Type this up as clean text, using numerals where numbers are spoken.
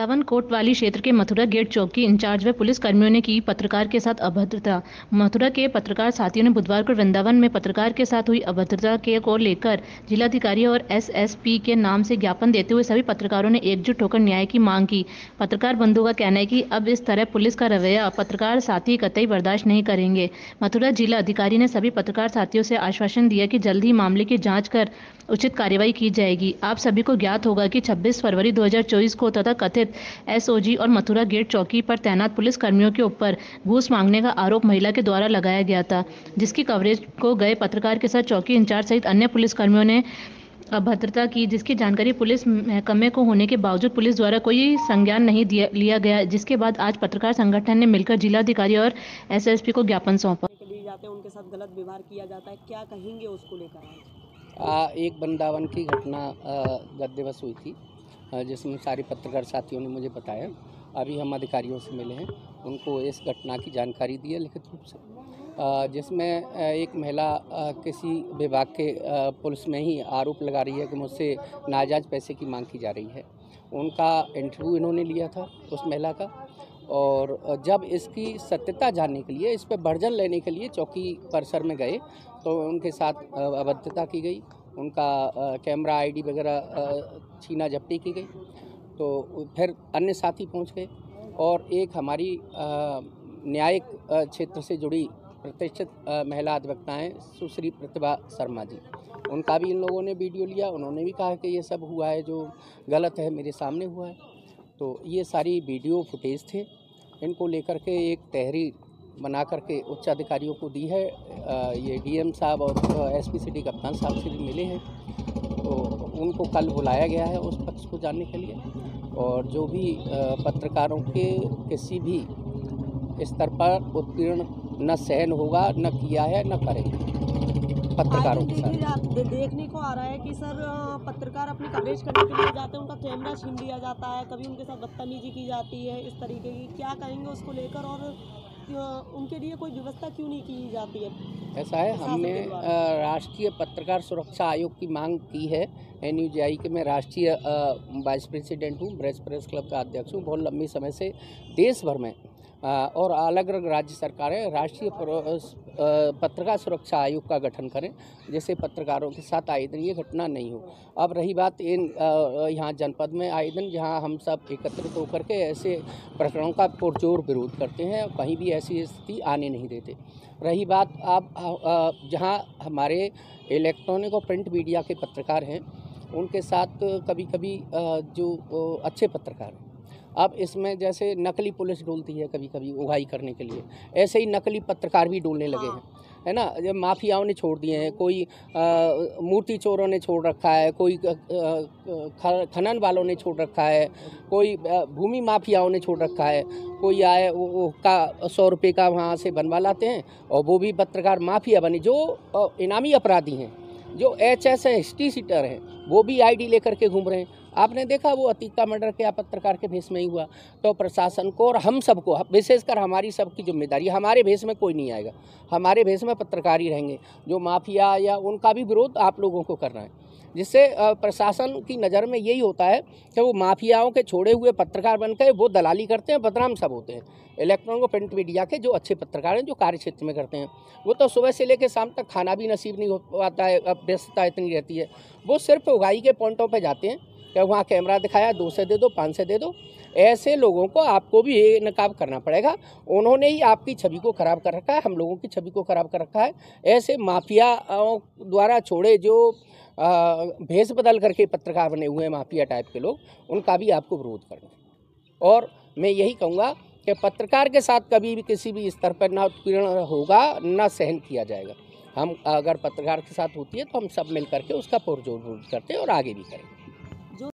वृंदावन कोतवाली क्षेत्र के मथुरा गेट चौक की इंचार्ज व पुलिस कर्मियों ने की पत्रकार के साथ अभद्रता। मथुरा के पत्रकार साथियों ने बुधवार को वृंदावन में पत्रकार के साथ हुई अभद्रता के को लेकर जिलाधिकारी और एसएसपी के नाम से ज्ञापन देते हुए सभी पत्रकारों ने एकजुट होकर न्याय की मांग की। पत्रकार बंधुओं का कहना है कि अब इस तरह पुलिस का रवैया पत्रकार साथी कतई बर्दाश्त नहीं करेंगे। मथुरा जिला अधिकारी ने सभी पत्रकार साथियों से आश्वासन दिया कि जल्द ही मामले की जांच कर उचित कार्रवाई की जाएगी। आप सभी को ज्ञात होगा कि 26 फरवरी 2024 को तथा कथित एसओजी और मथुरा गेट चौकी पर तैनात पुलिस कर्मियों के ऊपर घूस मांगने का आरोप महिला के द्वारा लगाया गया था, जिसकी कवरेज को गए पत्रकार के साथ चौकी इंचार्ज सहित अन्य पुलिस कर्मियों ने अभद्रता की, जिसकी जानकारी पुलिस महकमे को होने के बावजूद पुलिस द्वारा कोई संज्ञान नहीं लिया गया, जिसके बाद आज पत्रकार संगठन ने मिलकर जिलाधिकारी और एसएसपी को ज्ञापन सौंपा। उनके साथ गलत व्यवहार किया जाता है, क्या कहेंगे उसको लेकर? एक वृंदावन की घटना गत दिवस हुई थी, जिसमें सारे पत्रकार साथियों ने मुझे बताया। अभी हम अधिकारियों से मिले हैं, उनको इस घटना की जानकारी दी है लिखित रूप से, जिसमें एक महिला किसी विभाग के पुलिस में ही आरोप लगा रही है कि मुझसे नाजायज़ पैसे की मांग की जा रही है। उनका इंटरव्यू इन्होंने लिया था उस महिला का, और जब इसकी सत्यता जानने के लिए, इस पर वर्जन लेने के लिए चौकी परिसर में गए तो उनके साथ अभद्रता की गई, उनका कैमरा आईडी वगैरह छीना झपटी की गई। तो फिर अन्य साथी पहुंच गए और एक हमारी न्यायिक क्षेत्र से जुड़ी प्रतिष्ठित महिला अधिवक्ता हैं सुश्री प्रतिभा शर्मा जी, उनका भी इन लोगों ने वीडियो लिया। उन्होंने भी कहा कि ये सब हुआ है जो गलत है, मेरे सामने हुआ है। तो ये सारी वीडियो फुटेज थे, इनको लेकर के एक तहरीर बना करके उच्च अधिकारियों को दी है। ये डीएम साहब और एसपी सिटी कप्तान साहब से भी मिले हैं, तो उनको कल बुलाया गया है उस पक्ष को जानने के लिए। और जो भी पत्रकारों के किसी भी स्तर पर उत्पीड़न न सहन होगा, न किया है, न करेंगे पत्रकारों के साथ। देखने को आ रहा है कि सर पत्रकार अपनी कवरेज करने के लिए जाते हैं, उनका कैमरा छीन लिया जाता है, कभी उनके साथ बदतमीजी की जाती है, इस तरीके की। क्या कहेंगे उसको लेकर, और उनके लिए कोई व्यवस्था क्यों नहीं की जाती है? ऐसा है, हमने राष्ट्रीय पत्रकार सुरक्षा आयोग की मांग की है। एनयूजीआई के मैं राष्ट्रीय वाइस प्रेसिडेंट हूँ, प्रेस क्लब का अध्यक्ष हूँ। बहुत लंबी समय से देश भर में और अलग अलग राज्य सरकारें राष्ट्रीय पत्रकार सुरक्षा आयोग का गठन करें, जिससे पत्रकारों के साथ आए दिन ये घटना नहीं हो। अब रही बात इन यहाँ जनपद में आए दिन जहाँ हम सब एकत्रित होकर के ऐसे प्रकरणों का पुरजोर विरोध करते हैं, कहीं भी ऐसी स्थिति आने नहीं देते। रही बात अब जहाँ हमारे इलेक्ट्रॉनिक और प्रिंट मीडिया के पत्रकार हैं, उनके साथ कभी कभी जो अच्छे पत्रकार हैं, अब इसमें जैसे नकली पुलिस डोलती है कभी कभी उगाही करने के लिए, ऐसे ही नकली पत्रकार भी डोलने लगे हैं, है ना। जब माफियाओं ने छोड़ दिए हैं, कोई मूर्ति चोरों ने छोड़ रखा है, कोई खनन वालों ने छोड़ रखा है, कोई भूमि माफियाओं ने छोड़ रखा है, कोई आए वो का 100 रुपये का वहाँ से बनवा लाते हैं और वो भी पत्रकार माफिया बने। जो इनामी अपराधी हैं, जो HS हैं, हिस्ट्री सीटर हैं, वो भी ID लेकर के घूम रहे हैं। आपने देखा वो अतीक का मर्डर क्या पत्रकार के भेष में ही हुआ। तो प्रशासन को और हम सबको, विशेषकर हमारी सबकी जिम्मेदारी, हमारे भेष में कोई नहीं आएगा, हमारे भेष में पत्रकार ही रहेंगे। जो माफिया या उनका भी विरोध आप लोगों को करना है, जिससे प्रशासन की नज़र में यही होता है कि वो माफियाओं के छोड़े हुए पत्रकार बनकर वो दलाली करते हैं, बदनाम सब होते हैं। इलेक्ट्रॉनिक और प्रिंट मीडिया के जो अच्छे पत्रकार हैं, जो कार्य क्षेत्र में करते हैं, वो तो सुबह से लेकर शाम तक खाना भी नसीब नहीं हो पाता है, अब व्यस्तता इतनी रहती है। वो सिर्फ उगाही के पॉइंटों पर जाते हैं कि वहाँ कैमरा दिखाया, 2 से दे दो, 5 से दे दो। ऐसे लोगों को आपको भी ये नकाब करना पड़ेगा। उन्होंने ही आपकी छवि को ख़राब कर रखा है, हम लोगों की छवि को ख़राब कर रखा है। ऐसे माफियाओं द्वारा छोड़े जो भेष बदल करके पत्रकार बने हुए हैं, माफिया टाइप के लोग, उनका भी आपको विरोध करना है। और मैं यही कहूँगा कि पत्रकार के साथ कभी भी किसी भी स्तर पर ना उत्पीड़न होगा, ना सहन किया जाएगा। हम अगर पत्रकार के साथ होती है तो हम सब मिल करके उसका पुरजोर विरोध करते हैं और आगे भी करेंगे।